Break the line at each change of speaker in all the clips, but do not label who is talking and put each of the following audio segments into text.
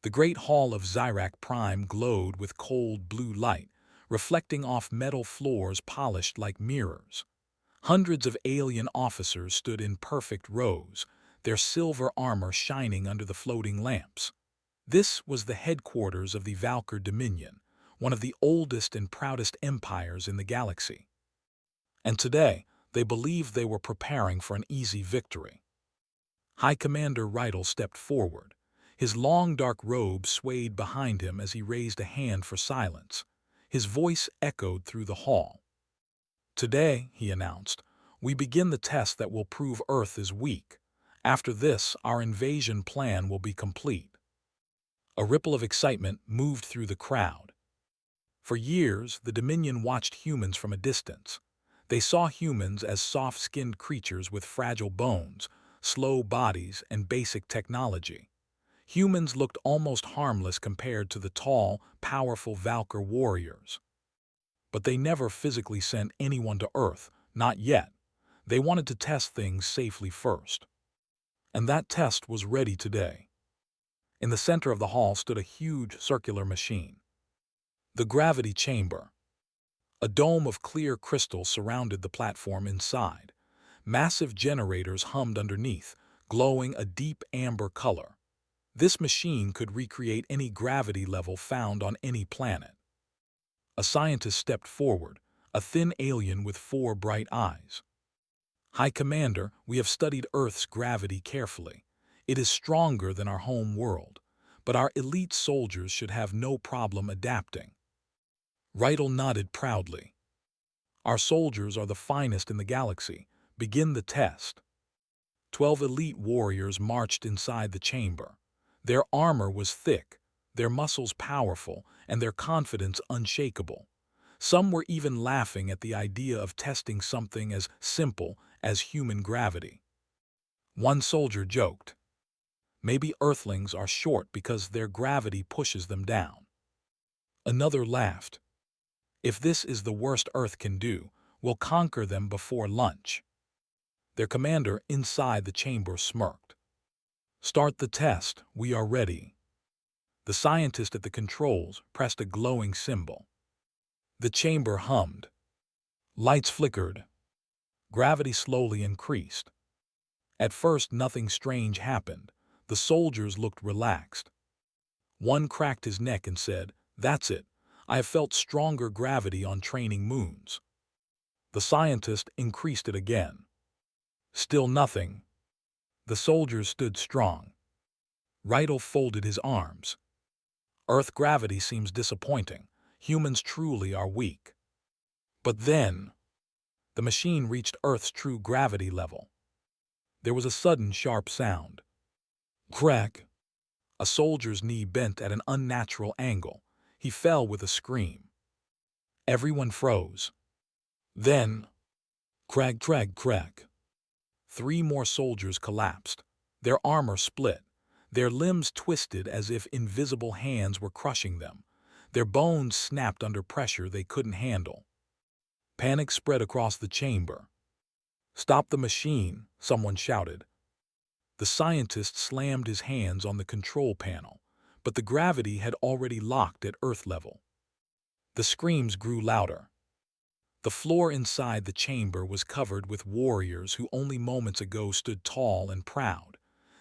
The great hall of Zyrak Prime glowed with cold blue light, reflecting off metal floors polished like mirrors. Hundreds of alien officers stood in perfect rows, their silver armor shining under the floating lamps. This was the headquarters of the Valkyr Dominion, one of the oldest and proudest empires in the galaxy. And today, they believed they were preparing for an easy victory. High Commander Rydell stepped forward. His long dark robe swayed behind him as he raised a hand for silence. His voice echoed through the hall. "Today," he announced, "we begin the test that will prove Earth is weak. After this, our invasion plan will be complete." A ripple of excitement moved through the crowd. For years, the Dominion watched humans from a distance. They saw humans as soft-skinned creatures with fragile bones, slow bodies, and basic technology. Humans looked almost harmless compared to the tall, powerful Valkyr warriors. But they never physically sent anyone to Earth, not yet. They wanted to test things safely first. And that test was ready today. In the center of the hall stood a huge circular machine. The gravity chamber. A dome of clear crystal surrounded the platform inside. Massive generators hummed underneath, glowing a deep amber color. This machine could recreate any gravity level found on any planet. A scientist stepped forward, a thin alien with 4 bright eyes. "High Commander, we have studied Earth's gravity carefully. It is stronger than our home world, but our elite soldiers should have no problem adapting." Rydell nodded proudly. "Our soldiers are the finest in the galaxy. Begin the test." 12 elite warriors marched inside the chamber. Their armor was thick, their muscles powerful, and their confidence unshakable. Some were even laughing at the idea of testing something as simple as human gravity. One soldier joked, "Maybe Earthlings are short because their gravity pushes them down." Another laughed, "If this is the worst Earth can do, we'll conquer them before lunch." Their commander inside the chamber smirked. "Start the test, we are ready." The scientist at the controls pressed a glowing symbol. The chamber hummed. Lights flickered. Gravity slowly increased. At first, nothing strange happened. The soldiers looked relaxed. One cracked his neck and said, "That's it. I have felt stronger gravity on training moons." The scientist increased it again. Still nothing. The soldiers stood strong. Rydell folded his arms. "Earth gravity seems disappointing. Humans truly are weak." But then, the machine reached Earth's true gravity level. There was a sudden sharp sound. Crack! A soldier's knee bent at an unnatural angle. He fell with a scream. Everyone froze. Then, crack, crack, crack. 3 more soldiers collapsed. Their armor split. Their limbs twisted as if invisible hands were crushing them. Their bones snapped under pressure they couldn't handle. Panic spread across the chamber. "Stop the machine," someone shouted. The scientist slammed his hands on the control panel, but the gravity had already locked at Earth level. The screams grew louder. The floor inside the chamber was covered with warriors who only moments ago stood tall and proud.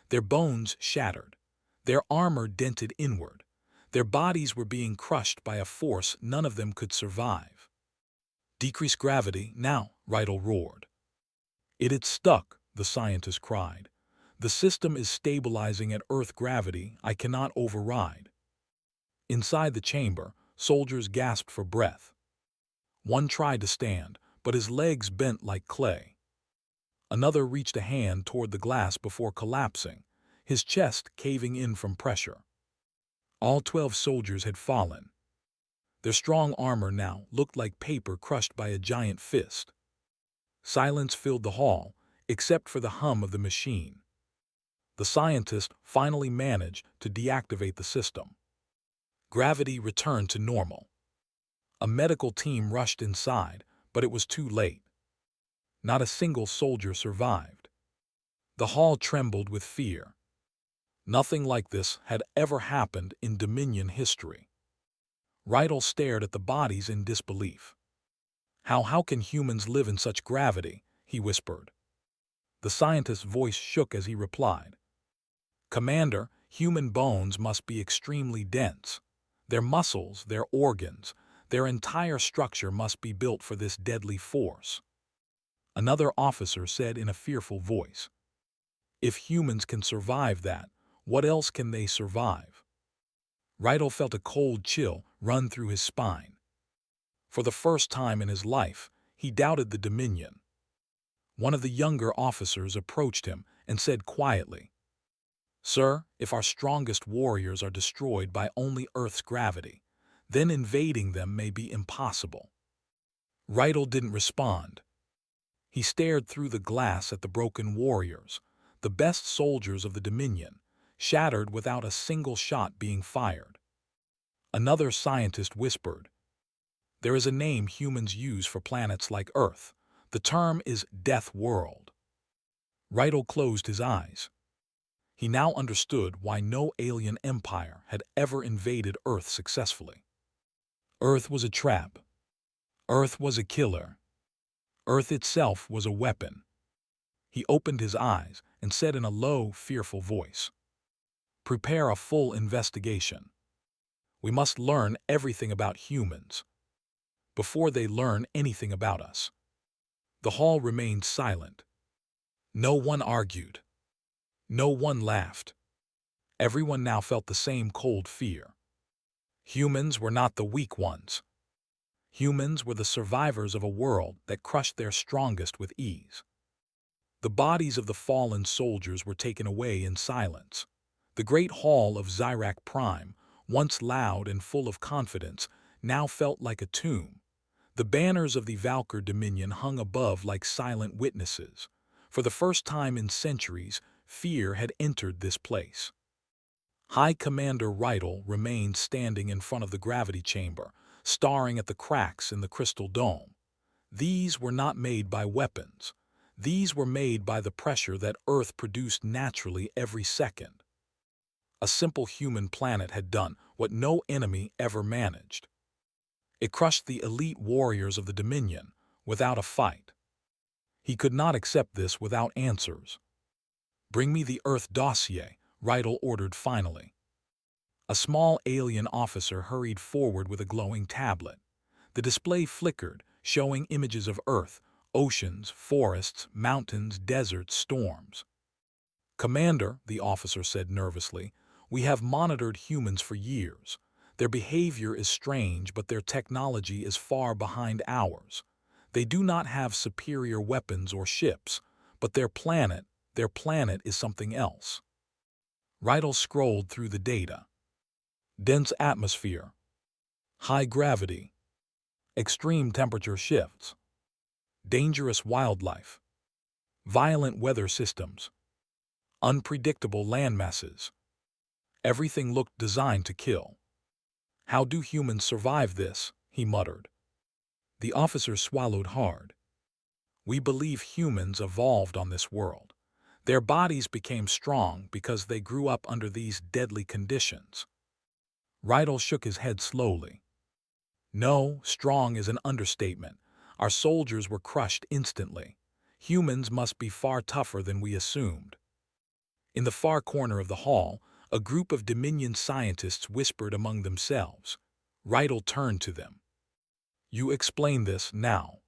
Their bones shattered. Their armor dented inward. Their bodies were being crushed by a force none of them could survive. "Decrease gravity, now," Rydell roared. "It had stuck," the scientist cried. "The system is stabilizing at Earth gravity I cannot override." Inside the chamber, soldiers gasped for breath. One tried to stand, but his legs bent like clay. Another reached a hand toward the glass before collapsing, his chest caving in from pressure. All 12 soldiers had fallen. Their strong armor now looked like paper crushed by a giant fist. Silence filled the hall, except for the hum of the machine. The scientist finally managed to deactivate the system. Gravity returned to normal. A medical team rushed inside, but it was too late. Not a single soldier survived. The hall trembled with fear. Nothing like this had ever happened in Dominion history. Rydell stared at the bodies in disbelief. How can humans live in such gravity?" he whispered. The scientist's voice shook as he replied. "Commander, human bones must be extremely dense. Their muscles, their organs, their entire structure must be built for this deadly force." Another officer said in a fearful voice, "If humans can survive that, what else can they survive?" Rydell felt a cold chill run through his spine. For the first time in his life, he doubted the Dominion. One of the younger officers approached him and said quietly, "Sir, if our strongest warriors are destroyed by only Earth's gravity, then invading them may be impossible." Rydell didn't respond. He stared through the glass at the broken warriors, the best soldiers of the Dominion, shattered without a single shot being fired. Another scientist whispered, "There is a name humans use for planets like Earth. The term is Death World." Rydell closed his eyes. He now understood why no alien empire had ever invaded Earth successfully. Earth was a trap. Earth was a killer. Earth itself was a weapon. He opened his eyes and said in a low, fearful voice, "Prepare a full investigation. We must learn everything about humans before they learn anything about us." The hall remained silent. No one argued. No one laughed. Everyone now felt the same cold fear. Humans were not the weak ones. Humans were the survivors of a world that crushed their strongest with ease. The bodies of the fallen soldiers were taken away in silence. The great hall of Zyrak Prime, once loud and full of confidence, now felt like a tomb. The banners of the Valkyr Dominion hung above like silent witnesses. For the first time in centuries, fear had entered this place. High Commander Rydell remained standing in front of the gravity chamber, staring at the cracks in the crystal dome. These were not made by weapons. These were made by the pressure that Earth produced naturally every second. A simple human planet had done what no enemy ever managed. It crushed the elite warriors of the Dominion without a fight. He could not accept this without answers. "Bring me the Earth dossier," Rydell ordered finally. A small alien officer hurried forward with a glowing tablet. The display flickered, showing images of Earth, oceans, forests, mountains, deserts, storms. "Commander," the officer said nervously, "we have monitored humans for years. Their behavior is strange, but their technology is far behind ours. They do not have superior weapons or ships, but their planet is something else." Rydell scrolled through the data. Dense atmosphere, high gravity, extreme temperature shifts, dangerous wildlife, violent weather systems, unpredictable landmasses. Everything looked designed to kill. "How do humans survive this?" he muttered. The officer swallowed hard. "We believe humans evolved on this world. Their bodies became strong because they grew up under these deadly conditions." Rydell shook his head slowly. "No, strong is an understatement. Our soldiers were crushed instantly. Humans must be far tougher than we assumed." In the far corner of the hall, a group of Dominion scientists whispered among themselves. Rydell turned to them. "You explain this now."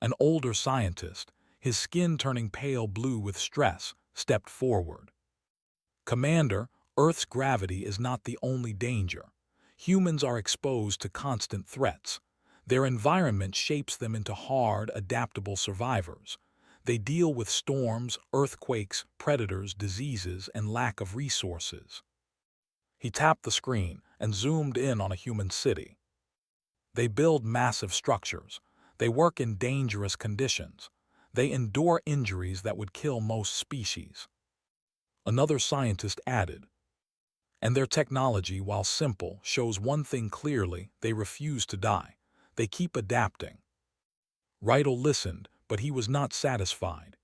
An older scientist, his skin turning pale blue with stress, stepped forward. "Commander, Earth's gravity is not the only danger. Humans are exposed to constant threats. Their environment shapes them into hard, adaptable survivors. They deal with storms, earthquakes, predators, diseases, and lack of resources." He tapped the screen and zoomed in on a human city. "They build massive structures. They work in dangerous conditions. They endure injuries that would kill most species." Another scientist added, "And their technology, while simple, shows one thing clearly: they refuse to die. They keep adapting." Rydell listened, but he was not satisfied.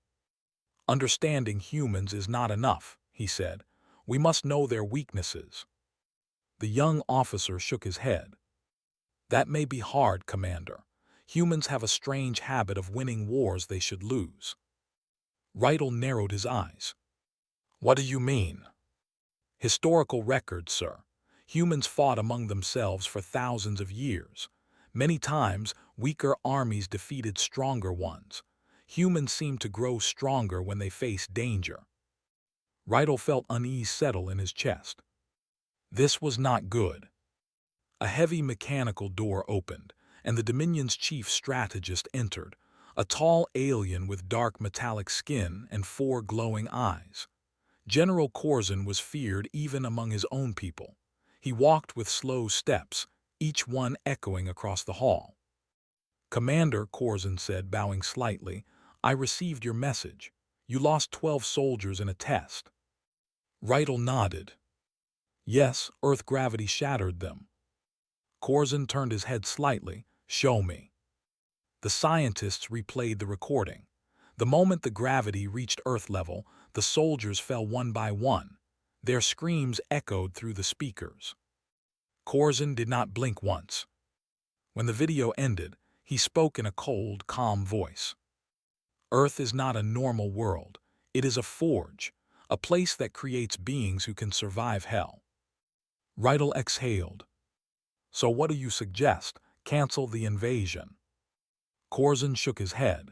"Understanding humans is not enough," he said. We must know their weaknesses. The young officer shook his head. That may be hard, Commander. Humans have a strange habit of winning wars they should lose. Rydell narrowed his eyes. What do you mean? Historical records, sir. Humans fought among themselves for thousands of years. Many times, weaker armies defeated stronger ones. Humans seem to grow stronger when they face danger. Rydell felt unease settle in his chest. This was not good. A heavy mechanical door opened, and the Dominion's chief strategist entered, a tall alien with dark metallic skin and 4 glowing eyes. General Corzin was feared even among his own people. He walked with slow steps, each one echoing across the hall. Commander, Corzin said, bowing slightly, I received your message. You lost 12 soldiers in a test. Rydell nodded. Yes, Earth gravity shattered them. Corzin turned his head slightly. Show me. The scientists replayed the recording. The moment the gravity reached Earth level, the soldiers fell one by one. Their screams echoed through the speakers. Corzin did not blink once. When the video ended, he spoke in a cold, calm voice. Earth is not a normal world. It is a forge, a place that creates beings who can survive hell. Rydell exhaled. So what do you suggest? Cancel the invasion. Corzin shook his head.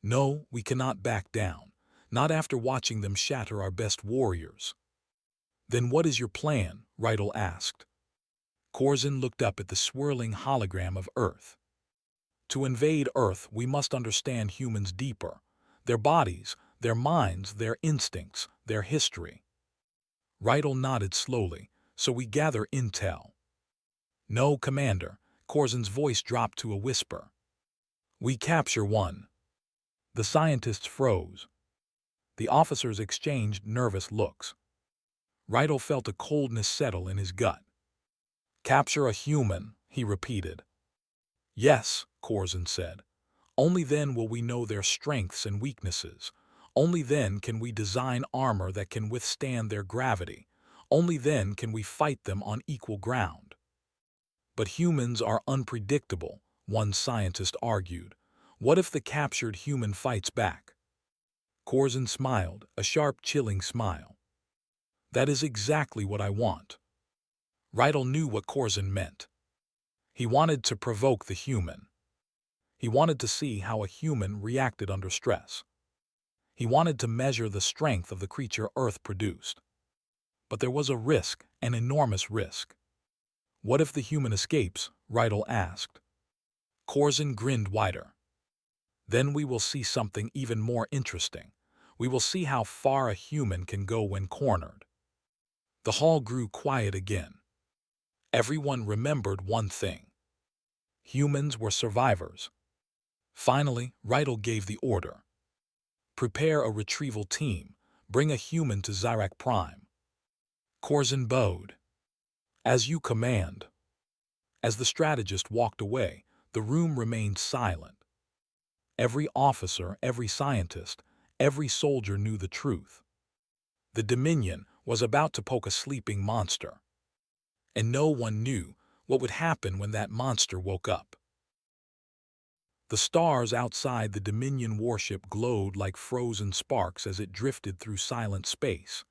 No, we cannot back down, not after watching them shatter our best warriors. Then what is your plan? Rydell asked. Corzin looked up at the swirling hologram of Earth. To invade Earth, we must understand humans deeper, their bodies, their minds, their instincts, their history. Rydell nodded slowly. So we gather intel. No, Commander. Corzin's voice dropped to a whisper. We capture one. The scientists froze. The officers exchanged nervous looks. Rydell felt a coldness settle in his gut. Capture a human, he repeated. Yes, Corzin said. Only then will we know their strengths and weaknesses. Only then can we design armor that can withstand their gravity. Only then can we fight them on equal ground. But humans are unpredictable, one scientist argued. What if the captured human fights back? Corzin smiled, a sharp, chilling smile. That is exactly what I want. Rydell knew what Corzin meant. He wanted to provoke the human. He wanted to see how a human reacted under stress. He wanted to measure the strength of the creature Earth produced. But there was a risk, an enormous risk. What if the human escapes? Rydell asked. Corzin grinned wider. Then we will see something even more interesting. We will see how far a human can go when cornered. The hall grew quiet again. Everyone remembered one thing. Humans were survivors. Finally, Rydell gave the order. Prepare a retrieval team. Bring a human to Zyrak Prime. Corzin bowed. As you command. As the strategist walked away, the room remained silent. Every officer, every scientist, every soldier knew the truth. The Dominion was about to poke a sleeping monster. And no one knew what would happen when that monster woke up. The stars outside the Dominion warship glowed like frozen sparks as it drifted through silent space.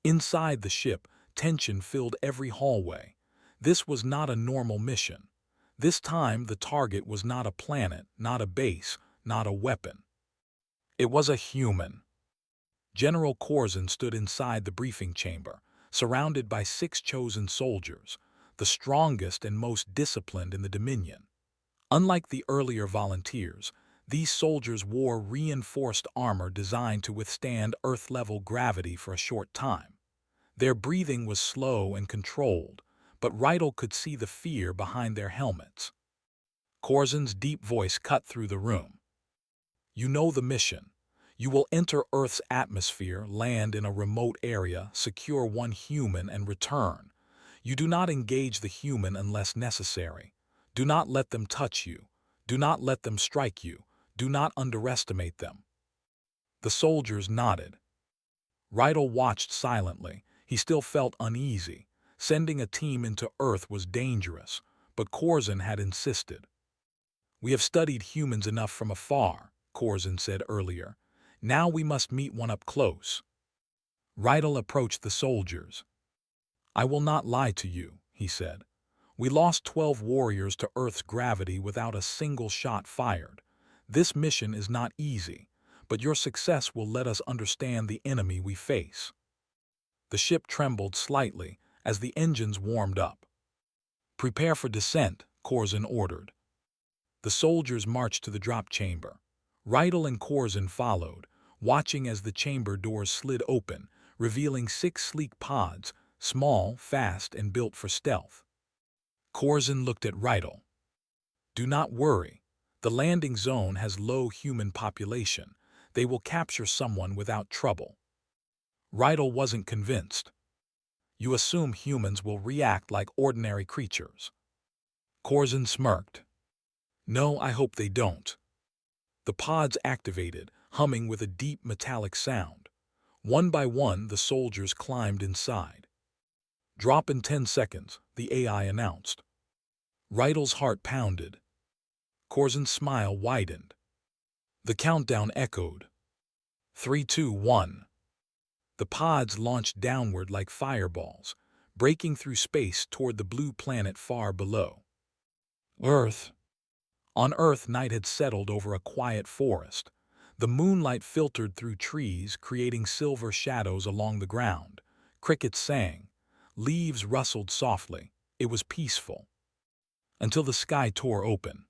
Inside the ship, tension filled every hallway. This was not a normal mission. This time, the target was not a planet, not a base, not a weapon. It was a human. General Corzin stood inside the briefing chamber, surrounded by 6 chosen soldiers, the strongest and most disciplined in the Dominion. Unlike the earlier volunteers, these soldiers wore reinforced armor designed to withstand Earth-level gravity for a short time. Their breathing was slow and controlled, but Rydell could see the fear behind their helmets. Corzin's deep voice cut through the room. You know the mission. You will enter Earth's atmosphere, land in a remote area, secure one human, and return. You do not engage the human unless necessary. Do not let them touch you. Do not let them strike you. Do not underestimate them. The soldiers nodded. Rydell watched silently, He still felt uneasy. Sending a team into Earth was dangerous, but Corzin had insisted. "We have studied humans enough from afar," Corzin said earlier. "Now we must meet one up close." Rydell approached the soldiers. "I will not lie to you," he said. "We lost 12 warriors to Earth's gravity without a single shot fired. This mission is not easy, but your success will let us understand the enemy we face." The ship trembled slightly as the engines warmed up. "Prepare for descent," Corzin ordered. The soldiers marched to the drop chamber. Rydell and Corzin followed, watching as the chamber doors slid open, revealing 6 sleek pods, small, fast, and built for stealth. Corzin looked at Rydell. "Do not worry. The landing zone has low human population. They will capture someone without trouble." Rydell wasn't convinced. "You assume humans will react like ordinary creatures." Corzin smirked. "No, I hope they don't." The pods activated, humming with a deep metallic sound. One by one, the soldiers climbed inside. "Drop in 10 seconds, the AI announced. Rydell's heart pounded. Corzin's smile widened. The countdown echoed. 3, 2, 1. The pods launched downward like fireballs, breaking through space toward the blue planet far below. Earth. On Earth, night had settled over a quiet forest. The moonlight filtered through trees, creating silver shadows along the ground. Crickets sang. Leaves rustled softly. It was peaceful. Until the sky tore open.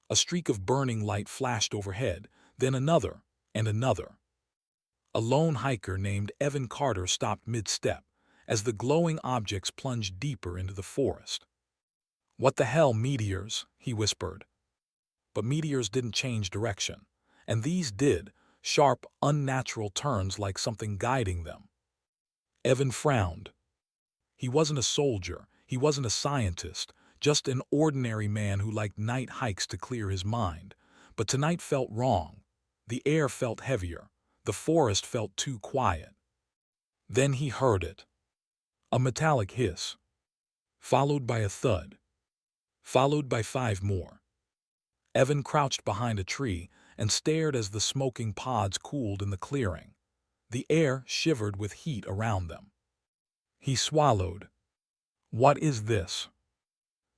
A streak of burning light flashed overhead, then another, and another. A lone hiker named Evan Carter stopped mid-step as the glowing objects plunged deeper into the forest. "What the hell, meteors?" he whispered. But meteors didn't change direction, and these did, sharp, unnatural turns like something guiding them. Evan frowned. He wasn't a soldier, he wasn't a scientist, just an ordinary man who liked night hikes to clear his mind. But tonight felt wrong. The air felt heavier. The forest felt too quiet. Then he heard it. A metallic hiss, followed by a thud, followed by 5 more. Evan crouched behind a tree and stared as the smoking pods cooled in the clearing. The air shivered with heat around them. He swallowed. "What is this?"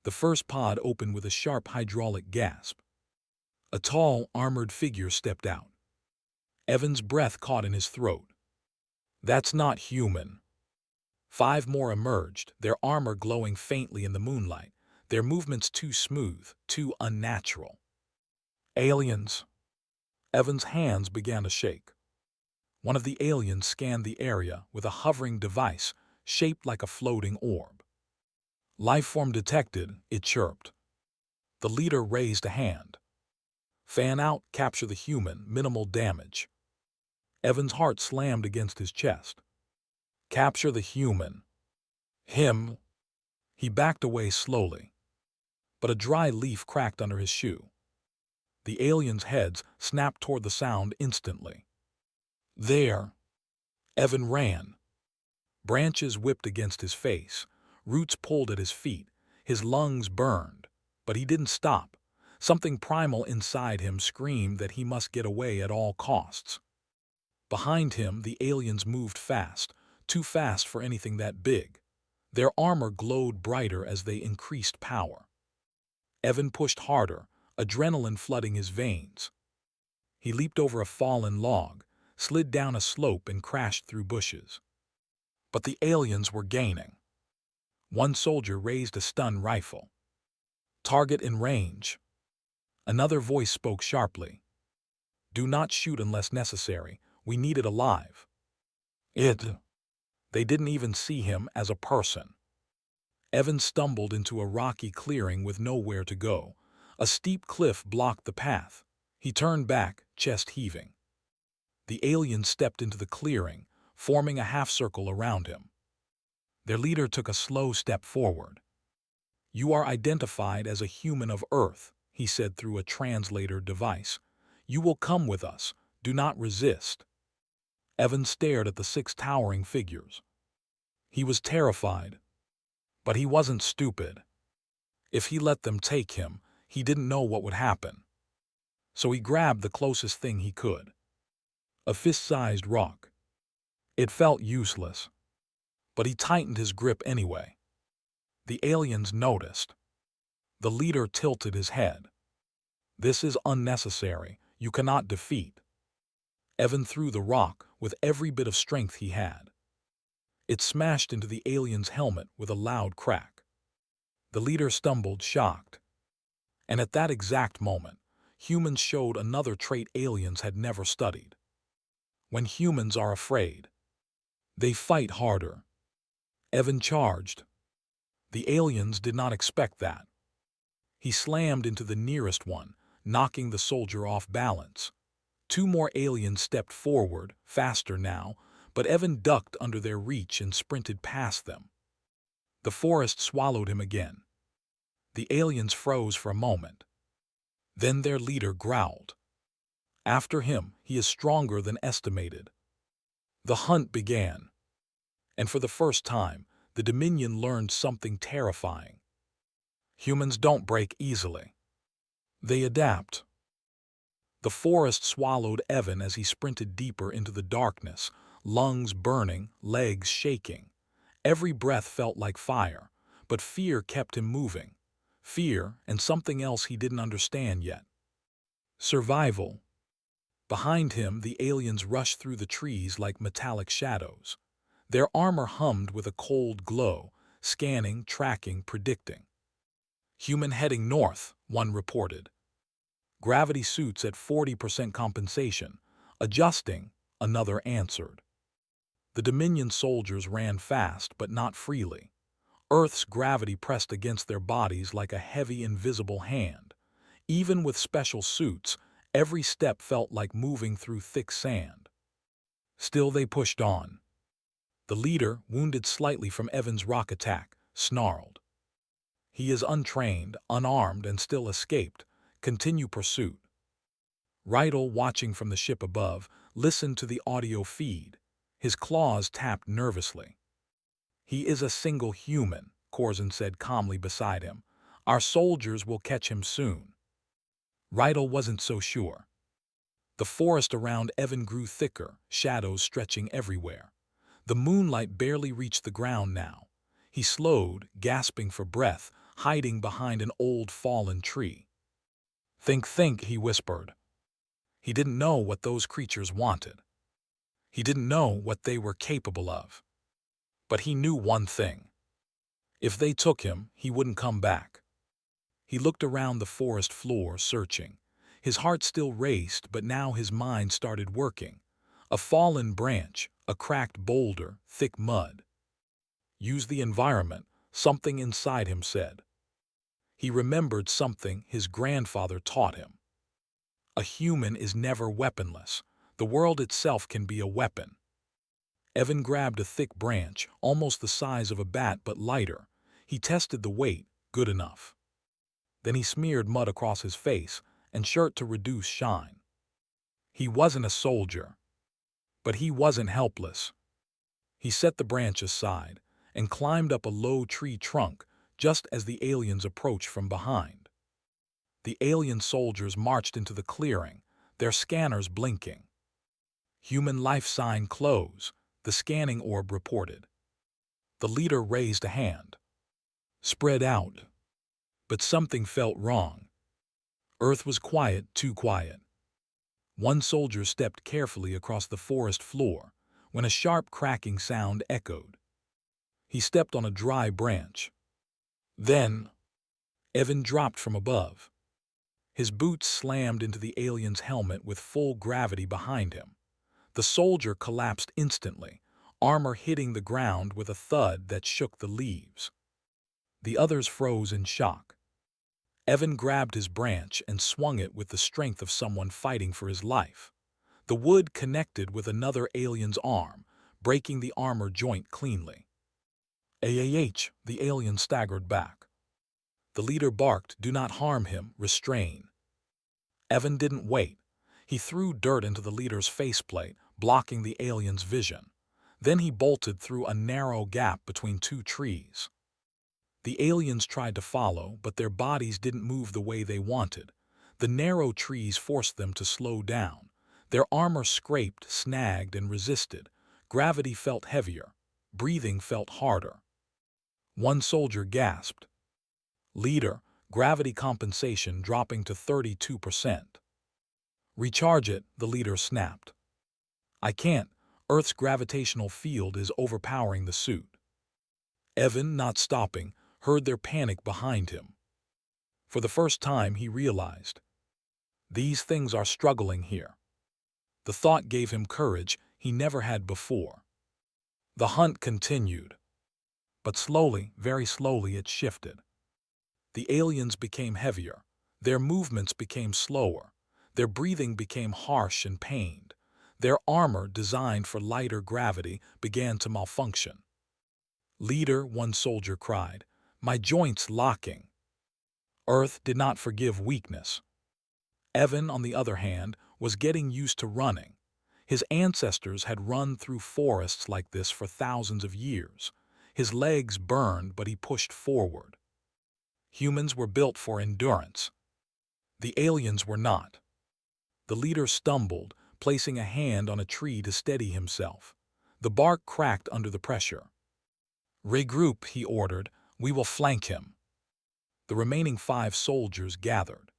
The first pod opened with a sharp hydraulic gasp. A tall, armored figure stepped out. Evan's breath caught in his throat. "That's not human." 5 more emerged, their armor glowing faintly in the moonlight, their movements too smooth, too unnatural. "Aliens." Evan's hands began to shake. One of the aliens scanned the area with a hovering device shaped like a floating orb. "Life form detected," it chirped. The leader raised a hand. "Fan out, capture the human, minimal damage." Evan's heart slammed against his chest. "Capture the human." "Him." He backed away slowly. But a dry leaf cracked under his shoe. The aliens' heads snapped toward the sound instantly. "There." Evan ran. Branches whipped against his face. Roots pulled at his feet. His lungs burned. But he didn't stop. Something primal inside him screamed that he must get away at all costs. Behind him, the aliens moved fast, too fast for anything that big. Their armor glowed brighter as they increased power. Evan pushed harder, adrenaline flooding his veins. He leaped over a fallen log, slid down a slope and crashed through bushes. But the aliens were gaining. One soldier raised a stun rifle. "Target in range." Another voice spoke sharply. "Do not shoot unless necessary. We need it alive." They didn't even see him as a person. Evan stumbled into a rocky clearing with nowhere to go. A steep cliff blocked the path. He turned back, chest heaving. The aliens stepped into the clearing, forming a half-circle around him. Their leader took a slow step forward. "You are identified as a human of Earth," he said through a translator device. "You will come with us. Do not resist." Evan stared at the 6 towering figures. He was terrified, but he wasn't stupid. If he let them take him, he didn't know what would happen. So he grabbed the closest thing he could. A fist-sized rock. It felt useless, but he tightened his grip anyway. The aliens noticed. The leader tilted his head. This is unnecessary. You cannot defeat. Evan threw the rock with every bit of strength he had. It smashed into the alien's helmet with a loud crack. The leader stumbled, shocked. And at that exact moment, humans showed another trait aliens had never studied. When humans are afraid, they fight harder. Evan charged. The aliens did not expect that. He slammed into the nearest one, knocking the soldier off balance. Two more aliens stepped forward, faster now, but Evan ducked under their reach and sprinted past them. The forest swallowed him again. The aliens froze for a moment. Then their leader growled. After him, he is stronger than estimated. The hunt began. And for the first time, the Dominion learned something terrifying. Humans don't break easily. They adapt. The forest swallowed Evan as he sprinted deeper into the darkness, lungs burning, legs shaking. Every breath felt like fire, but fear kept him moving. Fear and something else he didn't understand yet. Survival. Behind him, the aliens rushed through the trees like metallic shadows. Their armor hummed with a cold glow, scanning, tracking, predicting. Human heading north, one reported. Gravity suits at 40% compensation. Adjusting, another answered. The Dominion soldiers ran fast, but not freely. Earth's gravity pressed against their bodies like a heavy, invisible hand. Even with special suits, every step felt like moving through thick sand. Still they pushed on. The leader, wounded slightly from Evan's rock attack, snarled. He is untrained, unarmed, and still escaped. Continue pursuit. Rydell, watching from the ship above, listened to the audio feed. His claws tapped nervously. He is a single human, Corzin said calmly beside him. Our soldiers will catch him soon. Rydell wasn't so sure. The forest around Evan grew thicker, shadows stretching everywhere. The moonlight barely reached the ground now. He slowed, gasping for breath, hiding behind an old fallen tree. Think, he whispered. He didn't know what those creatures wanted. He didn't know what they were capable of. But he knew one thing. If they took him, he wouldn't come back. He looked around the forest floor, searching. His heart still raced, but now his mind started working. A fallen branch, a cracked boulder, thick mud. Use the environment, something inside him said. He remembered something his grandfather taught him. A human is never weaponless. The world itself can be a weapon. Evan grabbed a thick branch, almost the size of a bat but lighter. He tested the weight, good enough. Then he smeared mud across his face and shirt to reduce shine. He wasn't a soldier, but he wasn't helpless. He set the branch aside and climbed up a low tree trunk just as the aliens approached from behind. The alien soldiers marched into the clearing, their scanners blinking. Human life sign close, the scanning orb reported. The leader raised a hand. Spread out. But something felt wrong. Earth was quiet, too quiet. One soldier stepped carefully across the forest floor when a sharp cracking sound echoed. He stepped on a dry branch. Then, Evan dropped from above. His boots slammed into the alien's helmet with full gravity behind him. The soldier collapsed instantly, armor hitting the ground with a thud that shook the leaves. The others froze in shock. Evan grabbed his branch and swung it with the strength of someone fighting for his life. The wood connected with another alien's arm, breaking the armor joint cleanly. The alien staggered back. The leader barked, "Do not harm him, restrain." Evan didn't wait. He threw dirt into the leader's faceplate, blocking the alien's vision. Then he bolted through a narrow gap between two trees. The aliens tried to follow, but their bodies didn't move the way they wanted. The narrow trees forced them to slow down. Their armor scraped, snagged, and resisted. Gravity felt heavier. Breathing felt harder. One soldier gasped. "Leader, gravity compensation dropping to 32%. "Recharge it," the leader snapped. "I can't. Earth's gravitational field is overpowering the suit." Evan, not stopping, heard their panic behind him. For the first time, he realized, these things are struggling here. The thought gave him courage he never had before. The hunt continued. But slowly, very slowly, it shifted. The aliens became heavier. Their movements became slower. Their breathing became harsh and pained. Their armor, designed for lighter gravity, began to malfunction. "Leader," one soldier cried, "my joints locking." Earth did not forgive weakness. Evan, on the other hand, was getting used to running. His ancestors had run through forests like this for thousands of years. His legs burned, but he pushed forward. Humans were built for endurance. The aliens were not. The leader stumbled, placing a hand on a tree to steady himself. The bark cracked under the pressure. "Regroup," he ordered. "We will flank him." The remaining 5 soldiers gathered.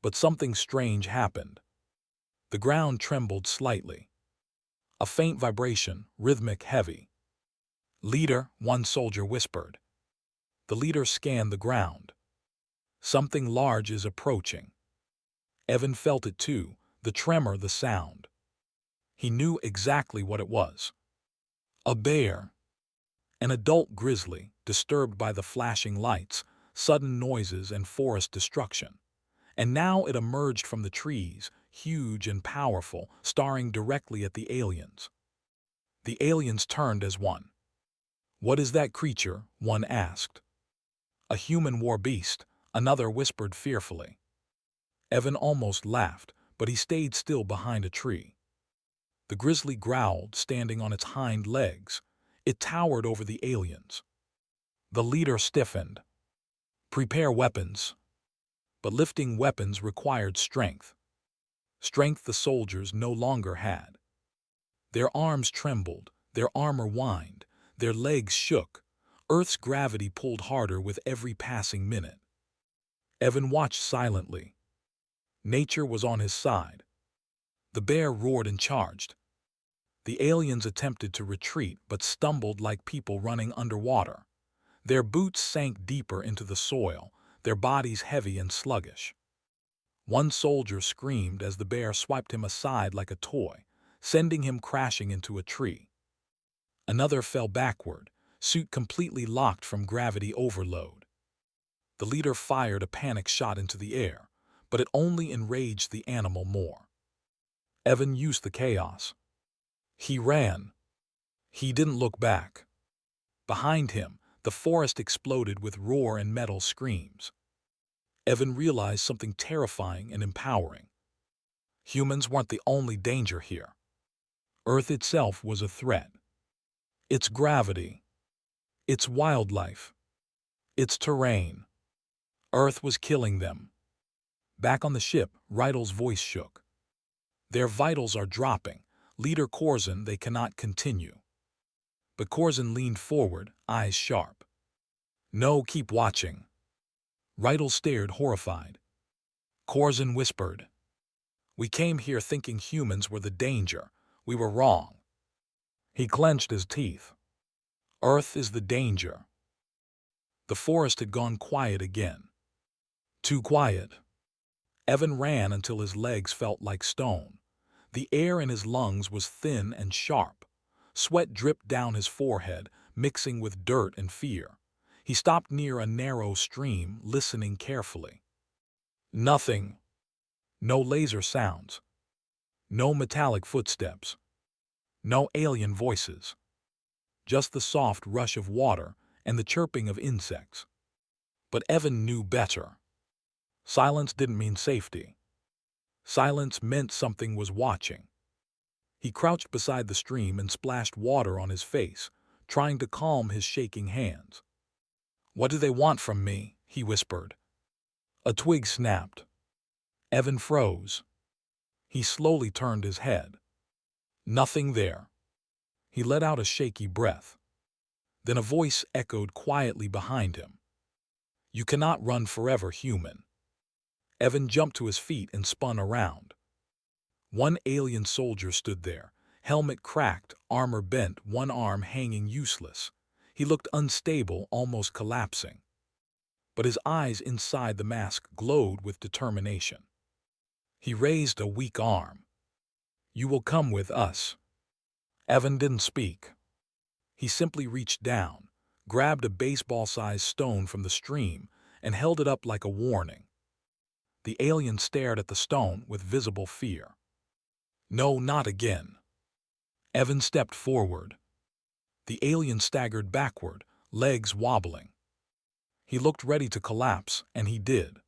But something strange happened. The ground trembled slightly. A faint vibration, rhythmic, heavy. "Leader," one soldier whispered. The leader scanned the ground. "Something large is approaching." Evan felt it too, the tremor, the sound. He knew exactly what it was. A bear. An adult grizzly, disturbed by the flashing lights, sudden noises, and forest destruction. And now it emerged from the trees, huge and powerful, staring directly at the aliens. The aliens turned as one. "What is that creature?" one asked. "A human war beast," another whispered fearfully. Evan almost laughed, but he stayed still behind a tree. The grizzly growled, standing on its hind legs. It towered over the aliens. The leader stiffened. "Prepare weapons." But lifting weapons required strength. Strength the soldiers no longer had. Their arms trembled, their armor whined, their legs shook. Earth's gravity pulled harder with every passing minute. Evan watched silently. Nature was on his side. The bear roared and charged. The aliens attempted to retreat but stumbled like people running underwater. Their boots sank deeper into the soil, their bodies heavy and sluggish. One soldier screamed as the bear swiped him aside like a toy, sending him crashing into a tree. Another fell backward, suit completely locked from gravity overload. The leader fired a panic shot into the air, but it only enraged the animal more. Evan used the chaos. He ran. He didn't look back. Behind him, the forest exploded with roar and metal screams. Evan realized something terrifying and empowering. Humans weren't the only danger here. Earth itself was a threat. Its gravity, its wildlife, its terrain. Earth was killing them. Back on the ship, Rydell's voice shook. "Their vitals are dropping. Leader Corzin, they cannot continue." But Corzin leaned forward, eyes sharp. "No, keep watching." Rydell stared, horrified. Corzin whispered, "We came here thinking humans were the danger. We were wrong." He clenched his teeth. "Earth is the danger." The forest had gone quiet again. Too quiet. Evan ran until his legs felt like stone. The air in his lungs was thin and sharp. Sweat dripped down his forehead, mixing with dirt and fear. He stopped near a narrow stream, listening carefully. Nothing. No laser sounds. No metallic footsteps. No alien voices. Just the soft rush of water and the chirping of insects. But Evan knew better. Silence didn't mean safety. Silence meant something was watching. He crouched beside the stream and splashed water on his face, trying to calm his shaking hands. "What do they want from me?" he whispered. A twig snapped. Evan froze. He slowly turned his head. Nothing there. He let out a shaky breath. Then a voice echoed quietly behind him. "You cannot run forever, human." Evan jumped to his feet and spun around. One alien soldier stood there, helmet cracked, armor bent, one arm hanging useless. He looked unstable, almost collapsing. But his eyes inside the mask glowed with determination. He raised a weak arm. "You will come with us." Evan didn't speak. He simply reached down, grabbed a baseball-sized stone from the stream, and held it up like a warning. The alien stared at the stone with visible fear. "No, not again." Evan stepped forward. The alien staggered backward, legs wobbling. He looked ready to collapse, and he did.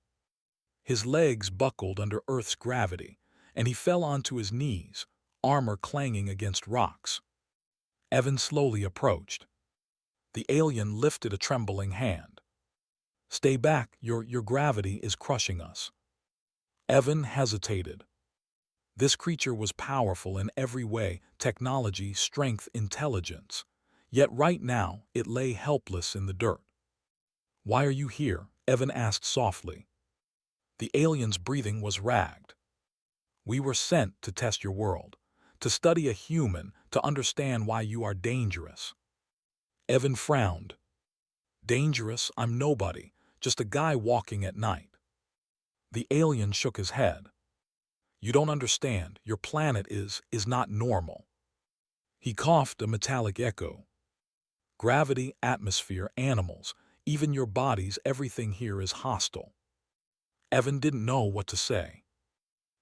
His legs buckled under Earth's gravity, and he fell onto his knees, armor clanging against rocks. Evan slowly approached. The alien lifted a trembling hand. "Stay back, your gravity is crushing us." Evan hesitated. This creature was powerful in every way: technology, strength, intelligence. Yet right now, it lay helpless in the dirt. "Why are you here?" Evan asked softly. The alien's breathing was ragged. "We were sent to test your world, to study a human, to understand why you are dangerous." Evan frowned. "Dangerous? I'm nobody, just a guy walking at night." The alien shook his head. "You don't understand. Your planet is not normal." He coughed a metallic echo. "Gravity, atmosphere, animals, even your bodies, everything here is hostile." Evan didn't know what to say.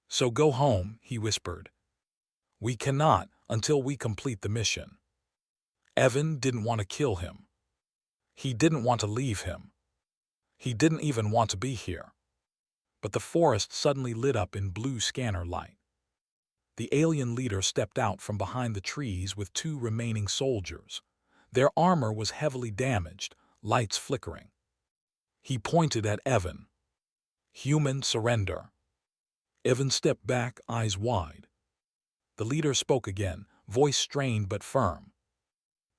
"So go home," he whispered. "We cannot until we complete the mission." Evan didn't want to kill him. He didn't want to leave him. He didn't even want to be here. But the forest suddenly lit up in blue scanner light. The alien leader stepped out from behind the trees with two remaining soldiers. Their armor was heavily damaged, lights flickering. He pointed at Evan. "Human, surrender." Evan stepped back, eyes wide. The leader spoke again, voice strained but firm.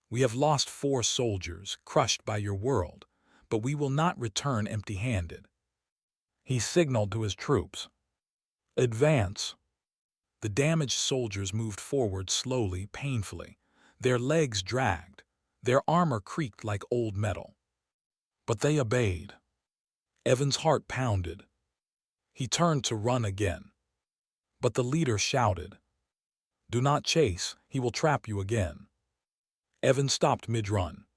"We have lost 4 soldiers, crushed by your world, but we will not return empty-handed." He signaled to his troops. "Advance." The damaged soldiers moved forward slowly, painfully. Their legs dragged. Their armor creaked like old metal. But they obeyed. Evan's heart pounded. He turned to run again. But the leader shouted, "Do not chase, he will trap you again." Evan stopped mid-run.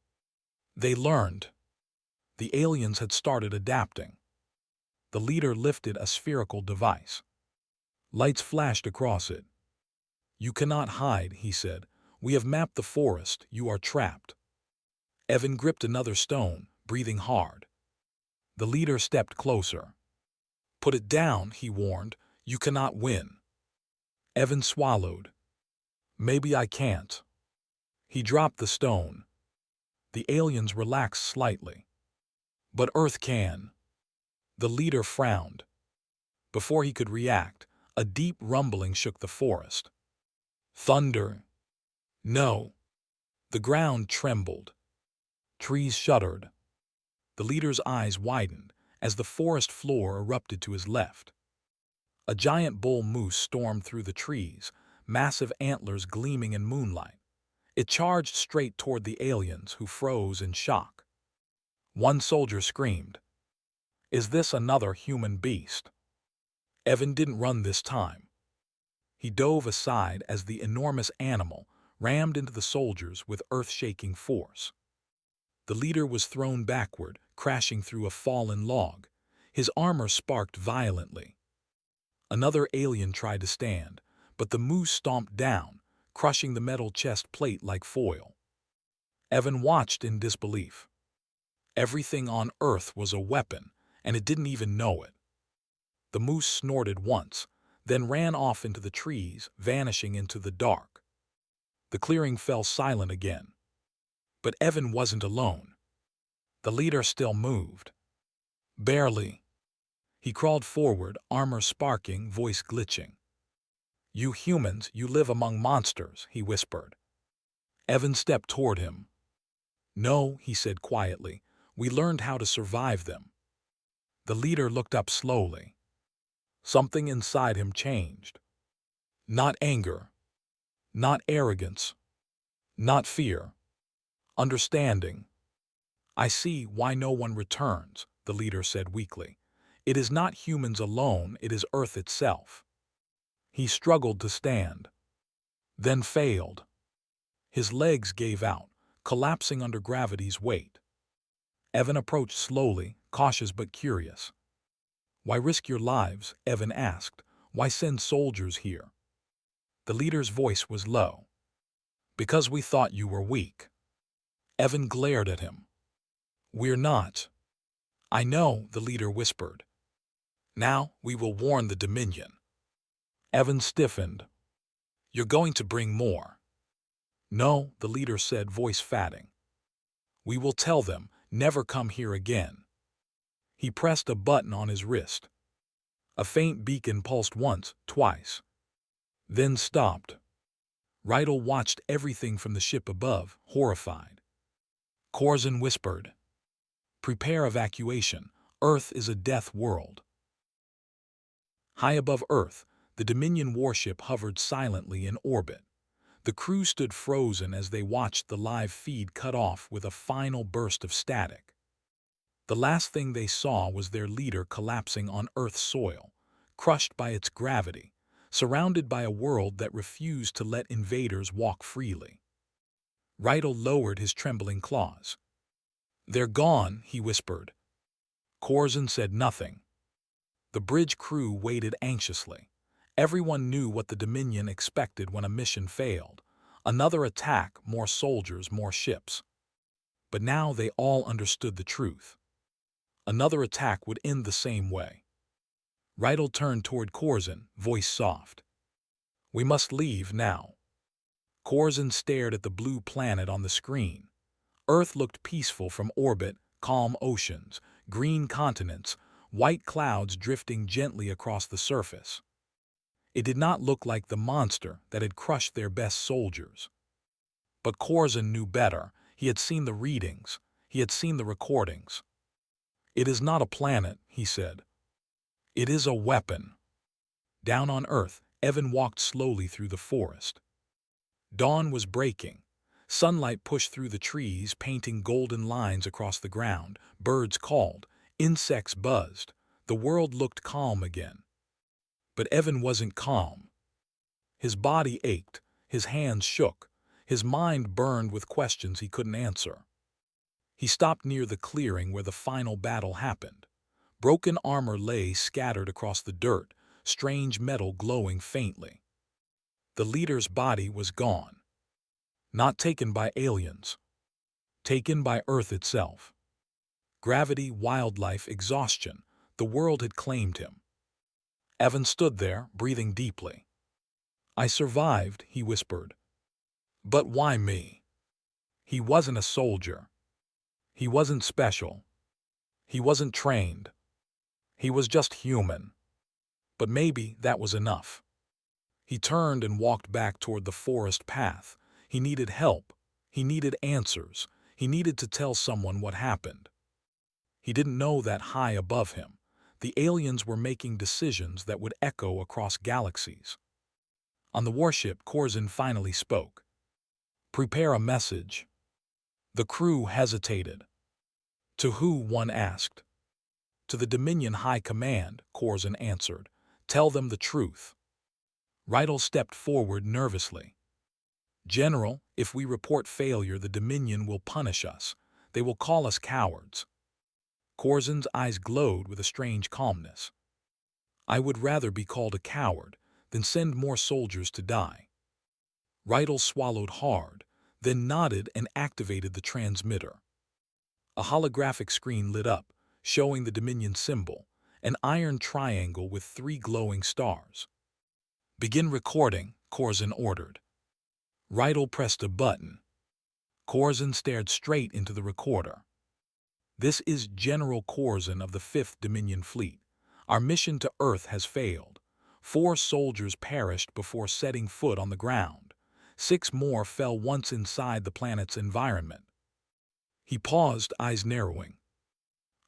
They learned. The aliens had started adapting. The leader lifted a spherical device. Lights flashed across it. "You cannot hide," he said. "We have mapped the forest. You are trapped." Evan gripped another stone, breathing hard. The leader stepped closer. "Put it down," he warned. "You cannot win." Evan swallowed. "Maybe I can't." He dropped the stone. The aliens relaxed slightly. "But Earth can." The leader frowned. Before he could react, a deep rumbling shook the forest. "Thunder." "No." The ground trembled. Trees shuddered. The leader's eyes widened as the forest floor erupted to his left. A giant bull moose stormed through the trees, massive antlers gleaming in moonlight. It charged straight toward the aliens, who froze in shock. One soldier screamed, "Is this another human beast?" Evan didn't run this time. He dove aside as the enormous animal rammed into the soldiers with earth-shaking force. The leader was thrown backward, crashing through a fallen log. His armor sparked violently. Another alien tried to stand, but the moose stomped down, crushing the metal chest plate like foil. Evan watched in disbelief. Everything on Earth was a weapon, and it didn't even know it. The moose snorted once, then ran off into the trees, vanishing into the dark. The clearing fell silent again. But Evan wasn't alone. The leader still moved. Barely. He crawled forward, armor sparking, voice glitching. "You humans, you live among monsters," he whispered. Evan stepped toward him. "No," he said quietly. "We learned how to survive them." The leader looked up slowly. Something inside him changed. Not anger. Not arrogance. Not fear. Understanding. "I see why no one returns," the leader said weakly. "It is not humans alone, it is Earth itself." He struggled to stand, then failed. His legs gave out, collapsing under gravity's weight. Evan approached slowly, cautious but curious. "Why risk your lives?" Evan asked. "Why send soldiers here?" The leader's voice was low. "Because we thought you were weak." Evan glared at him. "We're not." "I know," the leader whispered. "Now we will warn the Dominion." Evan stiffened. "You're going to bring more." "No," the leader said, voice fatting. "We will tell them, never come here again." He pressed a button on his wrist. A faint beacon pulsed once, twice. Then stopped. Rydell watched everything from the ship above, horrified. Corzin whispered, "Prepare evacuation. Earth is a death world." High above Earth, the Dominion warship hovered silently in orbit. The crew stood frozen as they watched the live feed cut off with a final burst of static. The last thing they saw was their leader collapsing on Earth's soil, crushed by its gravity, surrounded by a world that refused to let invaders walk freely. Rydell lowered his trembling claws. "They're gone," he whispered. Corzin said nothing. The bridge crew waited anxiously. Everyone knew what the Dominion expected when a mission failed. Another attack, more soldiers, more ships. But now they all understood the truth. Another attack would end the same way. Rydell turned toward Corzin, voice soft. "We must leave now." Corzin stared at the blue planet on the screen. Earth looked peaceful from orbit, calm oceans, green continents, white clouds drifting gently across the surface. It did not look like the monster that had crushed their best soldiers. But Corzin knew better. He had seen the readings. He had seen the recordings. "It is not a planet," he said. "It is a weapon." Down on Earth, Evan walked slowly through the forest. Dawn was breaking. Sunlight pushed through the trees, painting golden lines across the ground. Birds called. Insects buzzed. The world looked calm again. But Evan wasn't calm. His body ached. His hands shook. His mind burned with questions he couldn't answer. He stopped near the clearing where the final battle happened. Broken armor lay scattered across the dirt, strange metal glowing faintly. The leader's body was gone. Not taken by aliens. Taken by Earth itself. Gravity, wildlife, exhaustion. The world had claimed him. Evan stood there, breathing deeply. "I survived," he whispered. "But why me?" He wasn't a soldier. He wasn't special. He wasn't trained. He was just human. But maybe that was enough. He turned and walked back toward the forest path. He needed help. He needed answers. He needed to tell someone what happened. He didn't know that high above him, the aliens were making decisions that would echo across galaxies. On the warship, Corzin finally spoke. "Prepare a message." The crew hesitated. "To who?" one asked. "To the Dominion High Command," Corzin answered. "Tell them the truth." Rydell stepped forward nervously. "General, if we report failure, the Dominion will punish us. They will call us cowards." Corzin's eyes glowed with a strange calmness. "I would rather be called a coward than send more soldiers to die." Rydell swallowed hard, then nodded and activated the transmitter. A holographic screen lit up, showing the Dominion symbol, an iron triangle with 3 glowing stars. "Begin recording," Corzin ordered. Rydell pressed a button. Corzin stared straight into the recorder. "This is General Corzin of the 5th Dominion Fleet. Our mission to Earth has failed. 4 soldiers perished before setting foot on the ground. 6 more fell once inside the planet's environment." He paused, eyes narrowing.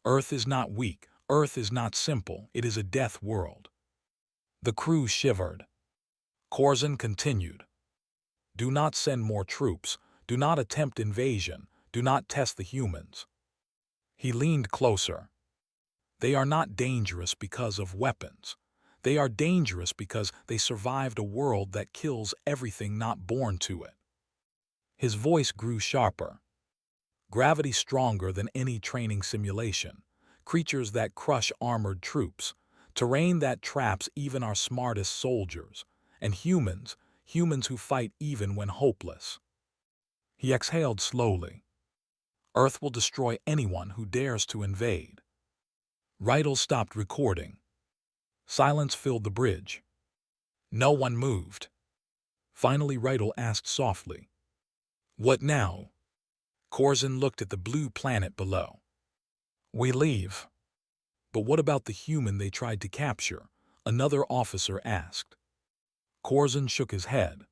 "Earth is not weak. Earth is not simple. It is a death world." The crew shivered. Corzin continued. "Do not send more troops. Do not attempt invasion. Do not test the humans." He leaned closer. "They are not dangerous because of weapons. They are dangerous because they survived a world that kills everything not born to it." His voice grew sharper. "Gravity stronger than any training simulation. Creatures that crush armored troops. Terrain that traps even our smartest soldiers. And humans who fight even when hopeless." He exhaled slowly. "Earth will destroy anyone who dares to invade." Rydell stopped recording. Silence filled the bridge. No one moved. Finally Rydell asked softly, "What now?" Corzin looked at the blue planet below. "We leave." "But what about the human they tried to capture?" another officer asked. Corzin shook his head.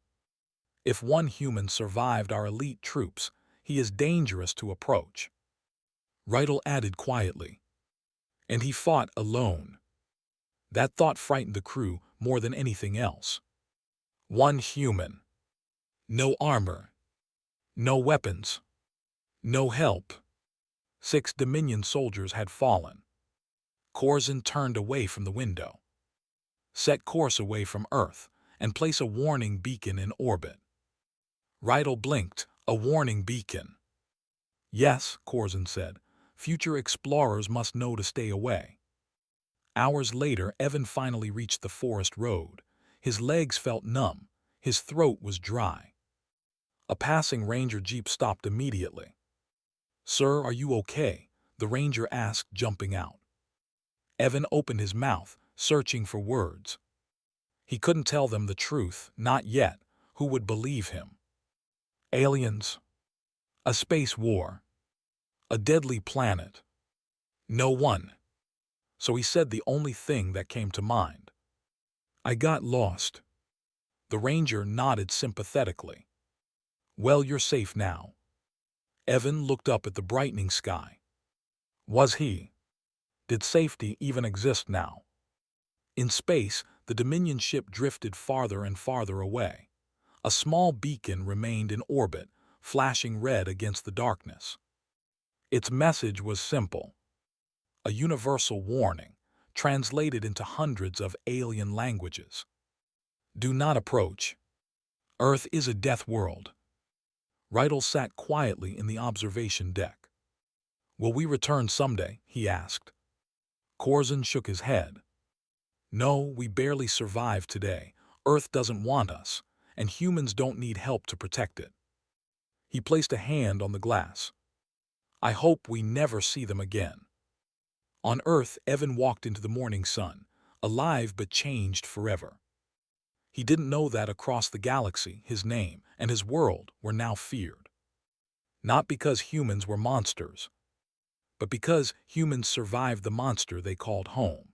"If one human survived our elite troops, he is dangerous to approach." Rydell added quietly, "And he fought alone." That thought frightened the crew more than anything else. One human. No armor. No weapons. No help. 6 Dominion soldiers had fallen. Corzin turned away from the window. "Set course away from Earth and place a warning beacon in orbit." Rydell blinked. "A warning beacon?" "Yes," Corzin said. "Future explorers must know to stay away." Hours later, Evan finally reached the forest road. His legs felt numb. His throat was dry. A passing ranger jeep stopped immediately. "Sir, are you okay?" the ranger asked, jumping out. Evan opened his mouth, searching for words. He couldn't tell them the truth, not yet. Who would believe him? Aliens. A space war. A deadly planet. No one. So he said the only thing that came to mind. "I got lost." The ranger nodded sympathetically. "Well, you're safe now." Evan looked up at the brightening sky. Was he? Did safety even exist now? In space, the Dominion ship drifted farther and farther away. A small beacon remained in orbit, flashing red against the darkness. Its message was simple. A universal warning, translated into hundreds of alien languages. Do not approach. Earth is a death world. Rydell sat quietly in the observation deck. "Will we return someday?" he asked. Corzin shook his head. "No, we barely survived today. Earth doesn't want us, and humans don't need help to protect it." He placed a hand on the glass. "I hope we never see them again." On Earth, Evan walked into the morning sun, alive but changed forever. He didn't know that across the galaxy, his name and his world were now feared. Not because humans were monsters, but because humans survived the monster they called home.